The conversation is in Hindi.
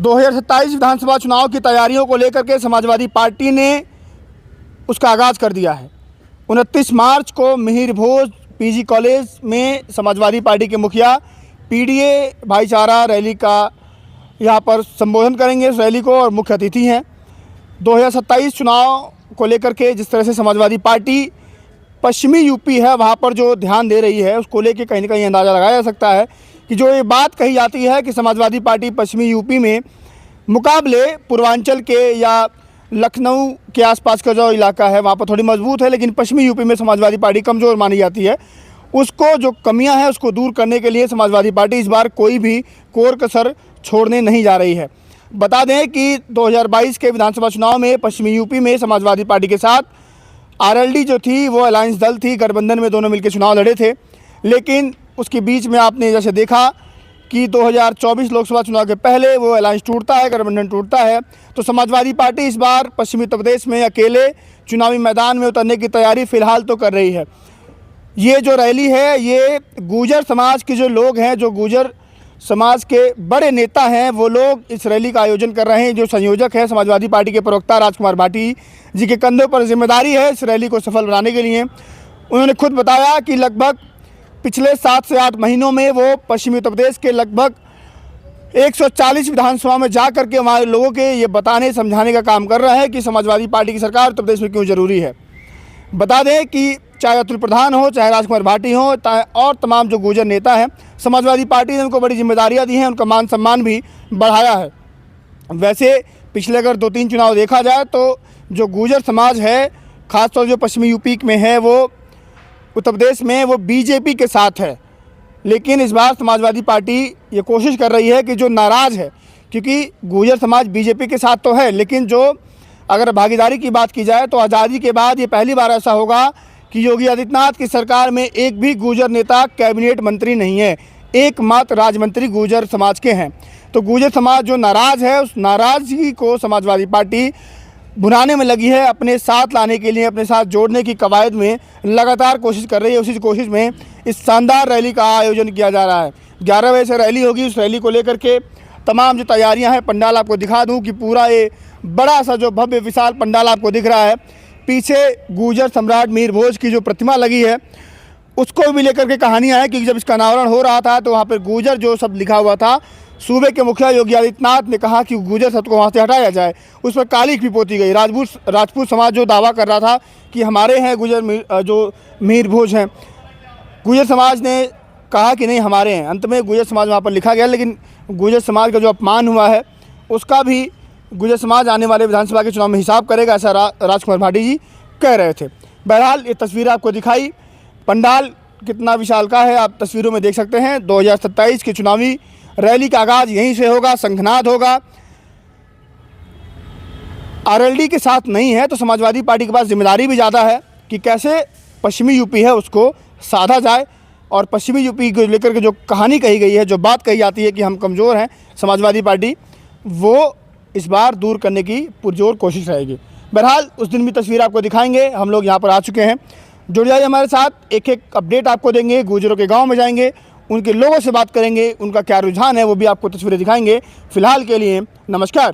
2027 विधानसभा चुनाव की तैयारियों को लेकर के समाजवादी पार्टी ने उसका आगाज़ कर दिया है। 29 मार्च को मिहिर भोज पीजी कॉलेज में समाजवादी पार्टी के मुखिया पीडीए भाईचारा रैली का यहाँ पर संबोधन करेंगे इस रैली को, और मुख्य अतिथि हैं। 2027 चुनाव को लेकर के जिस तरह से समाजवादी पार्टी पश्चिमी यूपी है वहाँ पर जो ध्यान दे रही है, उसको लेकर कहीं ना कहीं अंदाज़ा लगाया जा सकता है कि जो ये बात कही जाती है कि समाजवादी पार्टी पश्चिमी यूपी में मुकाबले पूर्वांचल के या लखनऊ के आसपास का जो इलाका है वहाँ पर थोड़ी मजबूत है, लेकिन पश्चिमी यूपी में समाजवादी पार्टी कमज़ोर मानी जाती है। उसको जो कमियां हैं उसको दूर करने के लिए समाजवादी पार्टी इस बार कोई भी कोर कसर छोड़ने नहीं जा रही है। बता दें कि 2022 के विधानसभा चुनाव में पश्चिमी यूपी में समाजवादी पार्टी के साथ आरएलडी जो थी वो अलायंस दल थी, गठबंधन में दोनों मिलकर चुनाव लड़े थे। लेकिन उसके बीच में आपने जैसे देखा कि 2024 लोकसभा चुनाव के पहले वो अलायंस टूटता है, गठबंधन टूटता है। तो समाजवादी पार्टी इस बार पश्चिमी उत्तर प्रदेश में अकेले चुनावी मैदान में उतरने की तैयारी फ़िलहाल तो कर रही है। ये जो रैली है ये गुर्जर समाज के जो लोग हैं, जो गुर्जर समाज के बड़े नेता हैं, वो लोग इस रैली का आयोजन कर रहे हैं। जो संयोजक है समाजवादी पार्टी के प्रवक्ता राजकुमार भाटी जी के कंधों पर जिम्मेदारी है इस रैली को सफल बनाने के लिए। उन्होंने खुद बताया कि लगभग पिछले 7 से 8 महीनों में वो पश्चिमी उत्तर प्रदेश के लगभग 140 विधानसभा में जा करके हमारे लोगों के ये बताने समझाने का काम कर रहे हैं कि समाजवादी पार्टी की सरकार उत्तर प्रदेश में क्यों ज़रूरी है। बता दें कि चाहे अतुल प्रधान हो, चाहे राजकुमार भाटी हो, और तमाम जो गुर्जर नेता हैं, समाजवादी पार्टी ने उनको बड़ी जिम्मेदारियां दी हैं, उनका मान सम्मान भी बढ़ाया है। वैसे पिछले अगर 2-3 चुनाव देखा जाए तो जो गुर्जर समाज है, ख़ासतौर जो पश्चिमी यूपी में है, वो उत्तर प्रदेश में वो बीजेपी के साथ है। लेकिन इस बार समाजवादी पार्टी ये कोशिश कर रही है कि जो नाराज़ है, क्योंकि गुर्जर समाज बीजेपी के साथ तो है, लेकिन जो अगर भागीदारी की बात की जाए तो आज़ादी के बाद ये पहली बार ऐसा होगा कि योगी आदित्यनाथ की सरकार में एक भी गुर्जर नेता कैबिनेट मंत्री नहीं है, एकमात्र राज्य मंत्री गुर्जर समाज के हैं। तो गुर्जर समाज जो नाराज़ है, उस नाराज़गी को समाजवादी पार्टी भुनाने में लगी है, अपने साथ लाने के लिए, अपने साथ जोड़ने की कवायद में लगातार कोशिश कर रही है। उसी कोशिश में इस शानदार रैली का आयोजन किया जा रहा है। 11 बजे से रैली होगी। उस रैली को लेकर के तमाम जो तैयारियां हैं, पंडाल आपको दिखा दूं कि पूरा ये बड़ा सा जो भव्य विशाल पंडाल आपको दिख रहा है, पीछे गुर्जर सम्राट मिहिर भोज की जो प्रतिमा लगी है उसको भी लेकर के कहानियाँ हैं कि जब इसका अनावरण हो रहा था तो वहाँ पर गुर्जर जो शब्द लिखा हुआ था, सूबे के मुखिया योगी आदित्यनाथ ने कहा कि गुर्जर शब्द को वहाँ से हटाया जाए। उस पर कालिख भी पोती गई। राजपूत समाज जो दावा कर रहा था कि हमारे हैं गुर्जर, जो मिहिर भोज हैं, गुर्जर समाज ने कहा कि नहीं हमारे हैं। अंत में गुर्जर समाज वहाँ पर लिखा गया, लेकिन गुर्जर समाज का जो अपमान हुआ है उसका भी गुर्जर समाज आने वाले विधानसभा के चुनाव में हिसाब करेगा, ऐसा राजकुमार भाटी जी कह रहे थे। बहरहाल ये तस्वीर आपको दिखाई, पंडाल कितना विशाल का है आप तस्वीरों में देख सकते हैं। 2027 की चुनावी रैली का आगाज़ यहीं से होगा, शंखनाद होगा। आरएलडी के साथ नहीं है तो समाजवादी पार्टी के पास जिम्मेदारी भी ज़्यादा है कि कैसे पश्चिमी यूपी है उसको साधा जाए, और पश्चिमी यूपी को लेकर के जो कहानी कही गई है, जो बात कही जाती है कि हम कमज़ोर हैं, समाजवादी पार्टी वो इस बार दूर करने की पुरजोर कोशिश रहेगी। बहरहाल उस दिन भी तस्वीर आपको दिखाएंगे। हम लोग यहाँ पर आ चुके हैं, जुड़ जाइए हमारे साथ। एक एक अपडेट आपको देंगे, गुर्जरों के गांव में जाएंगे, उनके लोगों से बात करेंगे, उनका क्या रुझान है वो भी आपको तस्वीरें दिखाएंगे। फिलहाल के लिए नमस्कार।